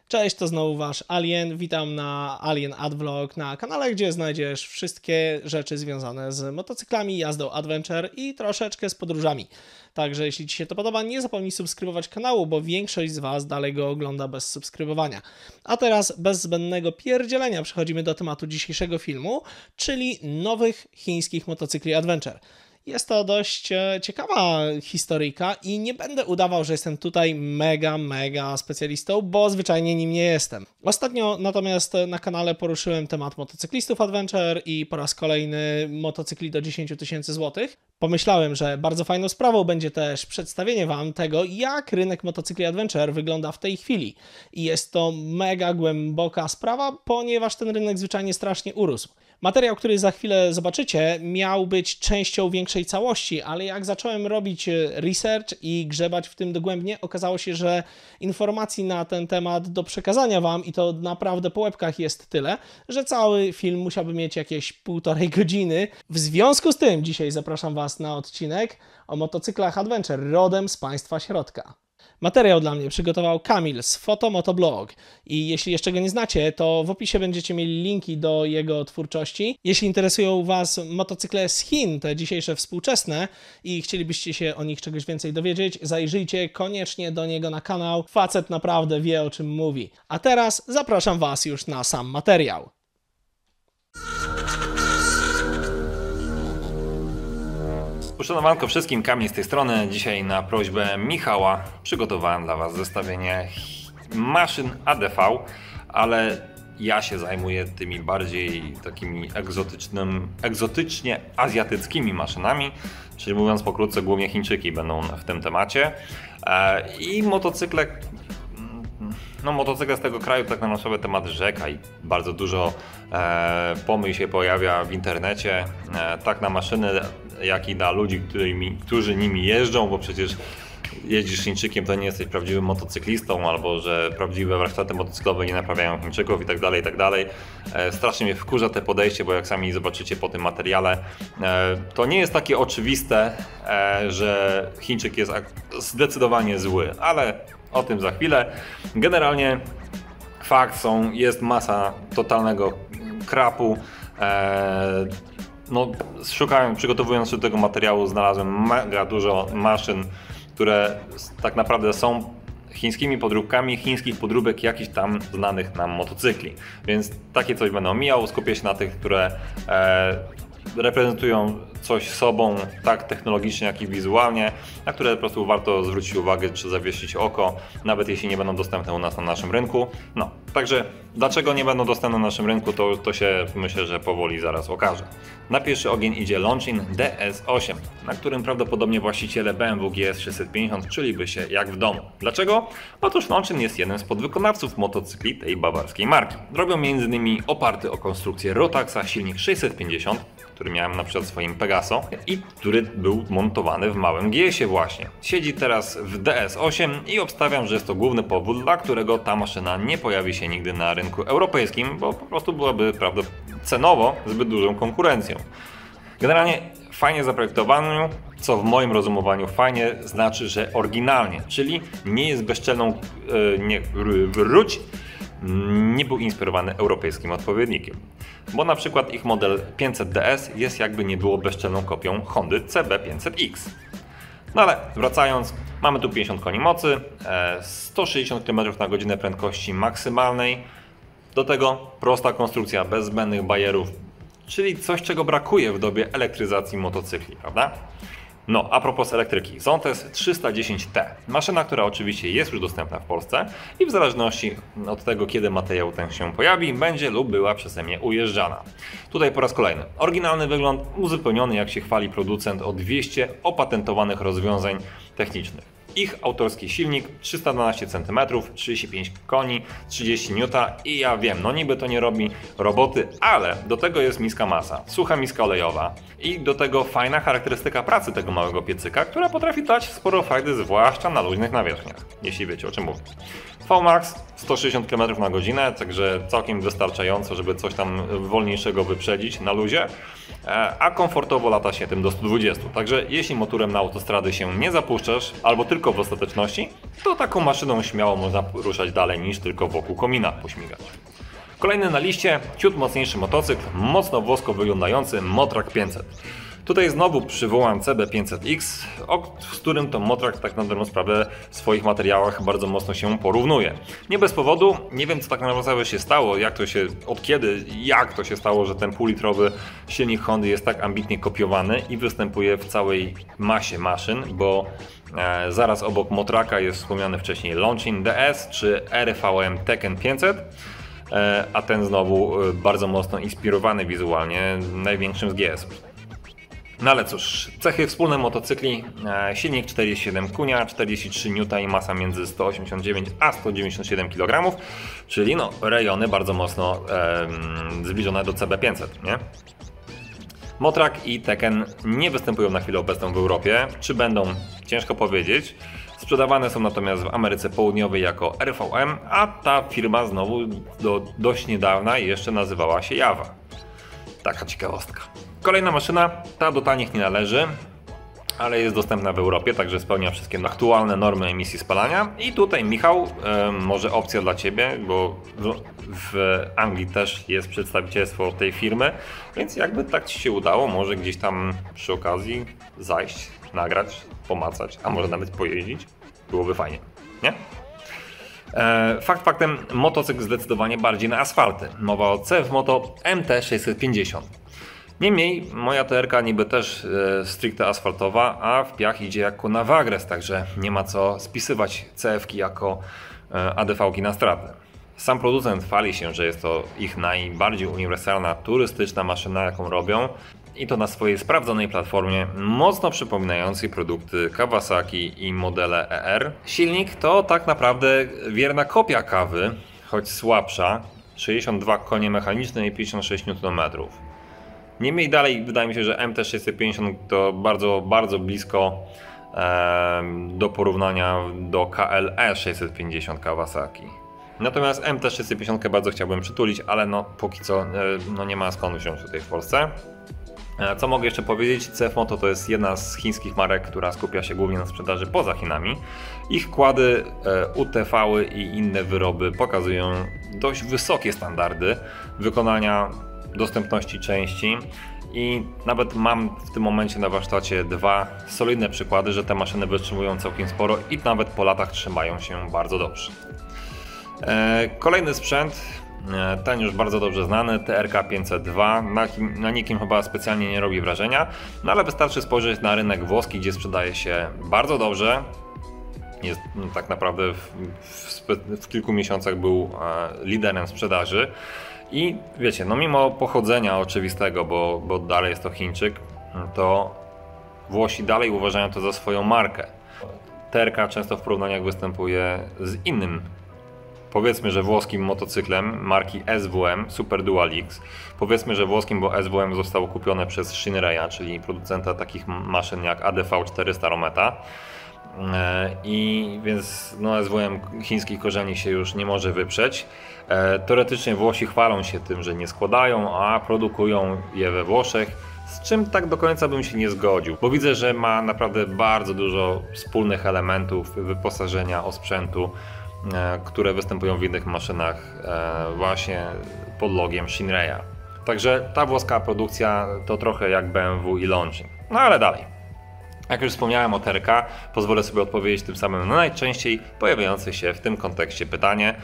Cześć, to znowu wasz Alien. Witam na Alien Advlog na kanale, gdzie znajdziesz wszystkie rzeczy związane z motocyklami, jazdą adventure i troszeczkę z podróżami. Także jeśli ci się to podoba, nie zapomnij subskrybować kanału, bo większość z was dalej go ogląda bez subskrybowania. A teraz bez zbędnego pierdzielenia przechodzimy do tematu dzisiejszego filmu, czyli nowych chińskich motocykli adventure. Jest to dość ciekawa historyjka i nie będę udawał, że jestem tutaj mega specjalistą, bo zwyczajnie nim nie jestem. Ostatnio natomiast na kanale poruszyłem temat motocyklistów adventure i po raz kolejny motocykli do 10 000 złotych. Pomyślałem, że bardzo fajną sprawą będzie też przedstawienie wam tego, jak rynek motocykli adventure wygląda w tej chwili. I jest to mega głęboka sprawa, ponieważ ten rynek zwyczajnie strasznie urósł. Materiał, który za chwilę zobaczycie, miał być częścią większej całości, ale jak zacząłem robić research i grzebać w tym dogłębnie, okazało się, że informacji na ten temat do przekazania wam, i to naprawdę po łebkach jest tyle, że cały film musiałby mieć jakieś 1,5 godziny. W związku z tym dzisiaj zapraszam was na odcinek o motocyklach adventure rodem z państwa środka. Materiał dla mnie przygotował Kamil z Fotomotoblog i jeśli jeszcze go nie znacie, to w opisie będziecie mieli linki do jego twórczości. Jeśli interesują was motocykle z Chin, te dzisiejsze współczesne, i chcielibyście się o nich czegoś więcej dowiedzieć, zajrzyjcie koniecznie do niego na kanał. Facet naprawdę wie, o czym mówi. A teraz zapraszam was już na sam materiał. Uszanowanko wszystkim, Kamil z tej strony. Dzisiaj na prośbę Michała przygotowałem dla was zestawienie maszyn ADV, ale ja się zajmuję tymi bardziej takimi egzotycznie azjatyckimi maszynami, czyli mówiąc pokrótce, głównie Chińczyki będą w tym temacie. I motocykle z tego kraju tak na nowy temat rzeka i bardzo dużo pomyśl się pojawia w internecie, tak na maszyny, jak i na ludzi, którzy nimi jeżdżą, bo przecież jeździsz Chińczykiem, to nie jesteś prawdziwym motocyklistą, albo że prawdziwe warsztaty motocyklowe nie naprawiają Chińczyków i tak dalej. Strasznie mnie wkurza te podejście, bo jak sami zobaczycie po tym materiale, to nie jest takie oczywiste, że Chińczyk jest zdecydowanie zły, ale o tym za chwilę. Generalnie jest masa totalnego krapu. Przygotowując się do tego materiału, znalazłem mega dużo maszyn, które tak naprawdę są chińskimi podróbkami chińskich podróbek jakichś tam znanych nam motocykli. Więc takie coś będę omijał, skupię się na tych, które reprezentują coś sobą, tak technologicznie, jak i wizualnie, na które po prostu warto zwrócić uwagę czy zawiesić oko, nawet jeśli nie będą dostępne u nas na naszym rynku. Także dlaczego nie będą dostępne na naszym rynku, to się myślę, że powoli zaraz okaże. Na pierwszy ogień idzie Longines DS8, na którym prawdopodobnie właściciele BMW GS 650 czuliby się jak w domu. Dlaczego? Otóż Longines jest jednym z podwykonawców motocykli tej bawarskiej marki. Robią m.in. oparty o konstrukcję Rotaxa silnik 650, który miałem na przykład w swoim Pegaso i który był montowany w małym GS-ie właśnie. Siedzi teraz w DS8 i obstawiam, że jest to główny powód, dla którego ta maszyna nie pojawi się nigdy na rynku europejskim, bo po prostu byłaby cenowo zbyt dużą konkurencją. Generalnie fajnie zaprojektowany, co w moim rozumowaniu fajnie znaczy, że oryginalnie, czyli nie jest bezczelną, nie był inspirowany europejskim odpowiednikiem. Bo na przykład ich model 500DS jest jakby nie było bezczelną kopią Hondy CB500X. Ale wracając, mamy tu 50 koni mocy, 160 km/h prędkości maksymalnej, do tego prosta konstrukcja bez zbędnych bajerów, czyli coś, czego brakuje w dobie elektryzacji motocykli, prawda? A propos elektryki, Zontes 310T, maszyna, która oczywiście jest już dostępna w Polsce i w zależności od tego, kiedy materiał ten się pojawi, będzie lub była przeze mnie ujeżdżana. Tutaj po raz kolejny, oryginalny wygląd uzupełniony, jak się chwali producent, o 200 opatentowanych rozwiązań technicznych. Ich autorski silnik 312 cm, 35 koni, 30 N i ja wiem, niby to nie robi roboty, ale do tego jest miska masa, sucha miska olejowa i do tego fajna charakterystyka pracy tego małego piecyka, która potrafi dać sporo frajdy, zwłaszcza na luźnych nawierzchniach, jeśli wiecie, o czym mówię. VMAX 160 km/h, także całkiem wystarczająco, żeby coś tam wolniejszego wyprzedzić na luzie, a komfortowo lata się tym do 120. Także jeśli motorem na autostrady się nie zapuszczasz, albo tylko tylko w ostateczności, to taką maszyną śmiało można ruszać dalej niż tylko wokół komina pośmigać. Kolejny na liście, ciut mocniejszy motocykl, mocno włosko wyglądający Motrag 500. Tutaj znowu przywołam CB500X, z którym to Motrag tak na dobrą sprawę w swoich materiałach bardzo mocno się porównuje. Nie bez powodu, nie wiem co tak naprawdę się stało, jak to się stało, że ten półlitrowy silnik Hondy jest tak ambitnie kopiowany i występuje w całej masie maszyn, bo zaraz obok Motraka jest wspomniany wcześniej Longines DS czy RVM Tekken 500. A ten znowu bardzo mocno inspirowany wizualnie największym z GS-ów. No ale cóż, cechy wspólne motocykli, silnik 47 kunia, 43 N i masa między 189 a 197 kg, czyli no rejony bardzo mocno zbliżone do CB500, nie? Motrag i Tekken nie występują na chwilę obecną w Europie, czy będą, ciężko powiedzieć. Sprzedawane są natomiast w Ameryce Południowej jako RVM, a ta firma znowu do dość niedawna jeszcze nazywała się Java. Taka ciekawostka. Kolejna maszyna, ta do tanich nie należy, ale jest dostępna w Europie, także spełnia wszystkie aktualne normy emisji spalania. I tutaj Michał, może opcja dla Ciebie, bo w Anglii też jest przedstawicielstwo tej firmy, więc jakby tak Ci się udało, może gdzieś tam przy okazji zajść, nagrać, pomacać, a może nawet pojeździć, byłoby fajnie, nie? Fakt faktem, motocykl zdecydowanie bardziej na asfalty. Mowa o CF Moto MT650. Niemniej moja TR-ka niby też stricte asfaltowa, a w piach idzie jako na Wagres, także nie ma co spisywać CF-ki jako ADV-ki na stratę. Sam producent chwali się, że jest to ich najbardziej uniwersalna, turystyczna maszyna, jaką robią, i to na swojej sprawdzonej platformie, mocno przypominającej produkty Kawasaki i modele ER. Silnik to tak naprawdę wierna kopia Kawy, choć słabsza, 62 konie mechaniczne i 56 Nm. Niemniej dalej wydaje mi się, że MT650 to bardzo blisko do porównania do KLE 650 Kawasaki. Natomiast MT650 bardzo chciałbym przytulić, ale no póki co no nie ma skąd wziąć tutaj w Polsce. Co mogę jeszcze powiedzieć? CF Moto to jest jedna z chińskich marek, która skupia się głównie na sprzedaży poza Chinami. Ich kłady, UTV-y i inne wyroby pokazują dość wysokie standardy wykonania, dostępności części i nawet mam w tym momencie na warsztacie dwa solidne przykłady, że te maszyny wytrzymują całkiem sporo i nawet po latach trzymają się bardzo dobrze. Kolejny sprzęt, ten już bardzo dobrze znany, TRK 502, na nikim chyba specjalnie nie robi wrażenia, no ale wystarczy spojrzeć na rynek włoski, gdzie sprzedaje się bardzo dobrze. Jest tak naprawdę w kilku miesiącach był liderem sprzedaży. I wiecie, no mimo pochodzenia oczywistego, bo dalej jest to Chińczyk, to Włosi dalej uważają to za swoją markę. TRK często w porównaniach występuje z innym, powiedzmy, że włoskim motocyklem marki SWM Super Dual X. Powiedzmy, że włoskim, bo SWM zostało kupione przez Shinreya, czyli producenta takich maszyn jak ADV 400 Rometa. I więc no, SWM chińskich korzeni się już nie może wyprzeć. Teoretycznie Włosi chwalą się tym, że nie składają, a produkują je we Włoszech, z czym tak do końca bym się nie zgodził, bo widzę, że ma naprawdę bardzo dużo wspólnych elementów wyposażenia, osprzętu, które występują w innych maszynach właśnie pod logiem Shinreya. Także ta włoska produkcja to trochę jak BMW i Longines. No ale dalej. Jak już wspomniałem o TRK, pozwolę sobie odpowiedzieć tym samym na najczęściej pojawiające się w tym kontekście pytanie.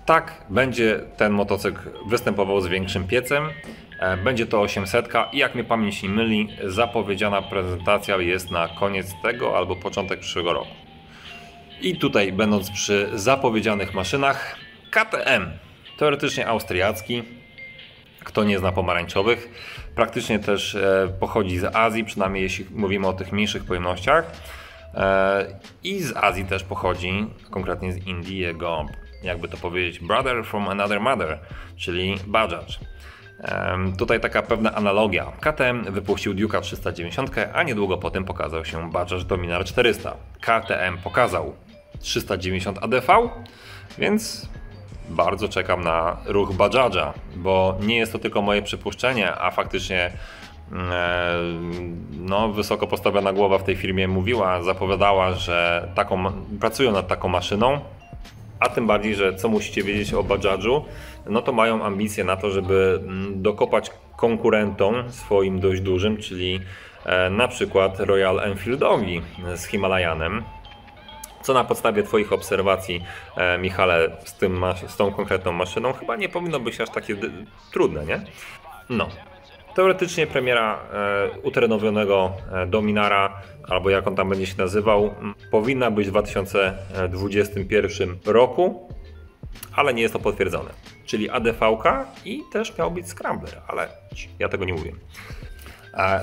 Tak, będzie ten motocykl występował z większym piecem, będzie to 800 i jak mnie pamięć nie myli, zapowiedziana prezentacja jest na koniec tego albo początek przyszłego roku. I tutaj, będąc przy zapowiedzianych maszynach, KTM, teoretycznie austriacki, kto nie zna pomarańczowych, praktycznie też pochodzi z Azji, przynajmniej jeśli mówimy o tych mniejszych pojemnościach, i z Azji też pochodzi, konkretnie z Indii, jego, jakby to powiedzieć, brother from another mother, czyli Bajaj. Tutaj taka pewna analogia. KTM wypuścił Duke'a 390, a niedługo po tym pokazał się Bajaj Dominar 400. KTM pokazał 390 ADV, więc bardzo czekam na ruch Bajaja, bo nie jest to tylko moje przypuszczenie, a faktycznie no, wysoko postawiona głowa w tej firmie zapowiadała, że pracują nad taką maszyną, a tym bardziej, że co musicie wiedzieć o Bajaju, no to mają ambicje na to, żeby dokopać konkurentom swoim dość dużym, czyli na przykład Royal Enfieldowi z Himalayanem. Co na podstawie Twoich obserwacji, Michale, z tą konkretną maszyną chyba nie powinno być aż takie trudne, nie? No. Teoretycznie premiera uterenowionego Dominara, albo jak on tam będzie się nazywał, powinna być w 2021 roku, ale nie jest to potwierdzone. Czyli ADV-ka i też miał być Scrambler, ale ja tego nie mówię.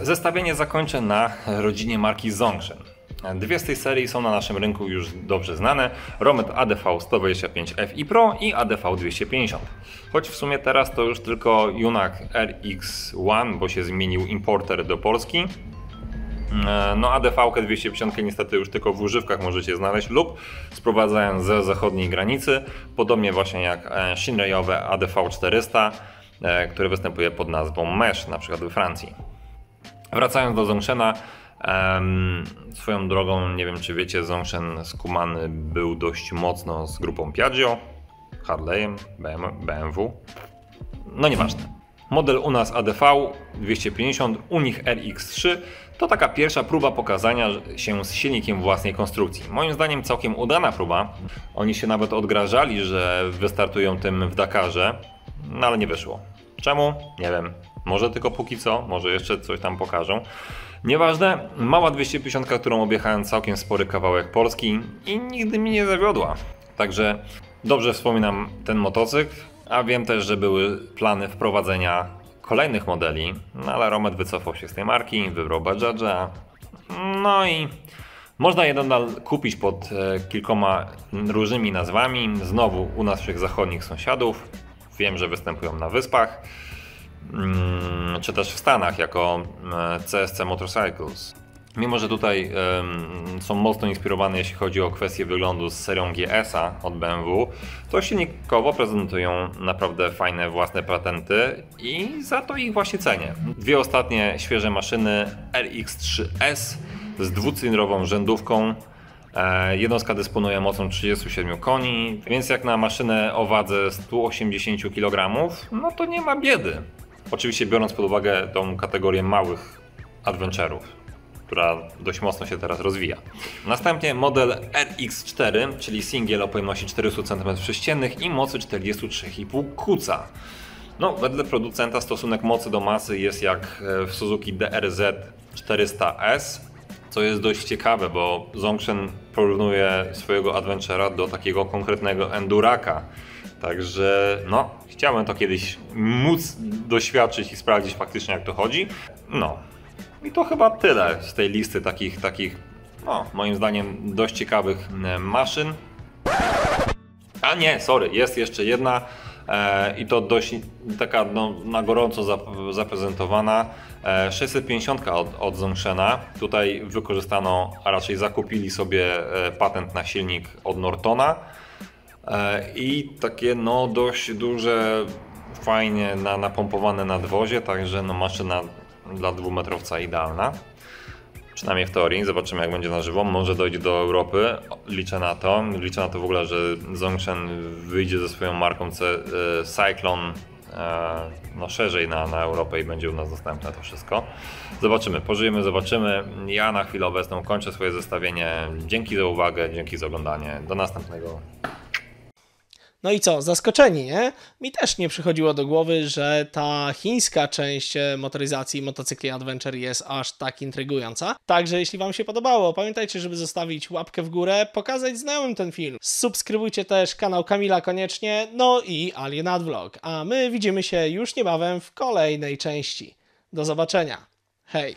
Zestawienie zakończę na rodzinie marki Zongshen. Dwie z tej serii są na naszym rynku już dobrze znane: Romet ADV 125Fi Pro i ADV 250. Choć w sumie teraz to już tylko Yunak RX1, bo się zmienił importer do Polski. No ADV 250 niestety już tylko w używkach możecie znaleźć lub sprowadzając ze zachodniej granicy, podobnie właśnie jak Shinrayowe ADV 400, które występuje pod nazwą Mesh, na przykład we Francji. Wracając do Zongshena, swoją drogą, nie wiem czy wiecie, Zongshen skumany był dość mocno z grupą Piaggio, Harley'em, BMW. No nieważne. Model u nas ADV 250, u nich RX3 to taka pierwsza próba pokazania się z silnikiem własnej konstrukcji. Moim zdaniem całkiem udana próba. Oni się nawet odgrażali, że wystartują tym w Dakarze, no ale nie wyszło. Czemu? Nie wiem. Może tylko póki co, może jeszcze coś tam pokażą. Nieważne, mała 250, którą objechałem całkiem spory kawałek Polski i nigdy mi nie zawiodła. Także dobrze wspominam ten motocykl, a wiem też, że były plany wprowadzenia kolejnych modeli, no ale Romet wycofał się z tej marki, wybrał Bajaja. No i można je nadal kupić pod kilkoma różnymi nazwami, znowu u naszych zachodnich sąsiadów. Wiem, że występują na wyspach, czy też w Stanach jako CSC Motorcycles. Mimo że tutaj są mocno inspirowane, jeśli chodzi o kwestię wyglądu, z serią GS-a od BMW, to silnikowo prezentują naprawdę fajne własne patenty i za to ich właśnie cenię. Dwie ostatnie świeże maszyny RX3S z dwucylindrową rzędówką. Jednostka dysponuje mocą 37 koni, więc jak na maszynę o wadze 180 kg, no to nie ma biedy. Oczywiście biorąc pod uwagę tą kategorię małych adventure'ów, która dość mocno się teraz rozwija. Następnie model RX4, czyli singiel o pojemności 400 cm3 i mocy 43,5 kuca. No, wedle producenta stosunek mocy do masy jest jak w Suzuki DRZ 400S, co jest dość ciekawe, bo Zongshen porównuje swojego adventure'a do takiego konkretnego enduraka. Także no, chciałem to kiedyś móc doświadczyć i sprawdzić faktycznie, jak to chodzi. No i to chyba tyle z tej listy takich no, moim zdaniem dość ciekawych maszyn. A nie, sorry, jest jeszcze jedna i to dość taka no, na gorąco zaprezentowana 650 od Zongshena. Tutaj wykorzystano, a raczej zakupili sobie patent na silnik od Nortona i takie no dość duże, fajnie napompowane nadwozie, także no maszyna dla dwumetrowca idealna. Przynajmniej w teorii, zobaczymy jak będzie na żywo, może dojdzie do Europy, liczę na to w ogóle, że Zongshen wyjdzie ze swoją marką Cyclone no szerzej na Europę i będzie u nas dostępne to wszystko. Zobaczymy, pożyjemy, zobaczymy. Ja na chwilę obecną kończę swoje zestawienie. Dzięki za uwagę, dzięki za oglądanie. Do następnego. No i co, zaskoczeni, nie? Mi też nie przychodziło do głowy, że ta chińska część motoryzacji motocykli Adventure jest aż tak intrygująca. Także jeśli Wam się podobało, pamiętajcie, żeby zostawić łapkę w górę, pokazać znajomym ten film. Subskrybujcie też kanał Kamila koniecznie, no i Alien Advlog. A my widzimy się już niebawem w kolejnej części. Do zobaczenia. Hej!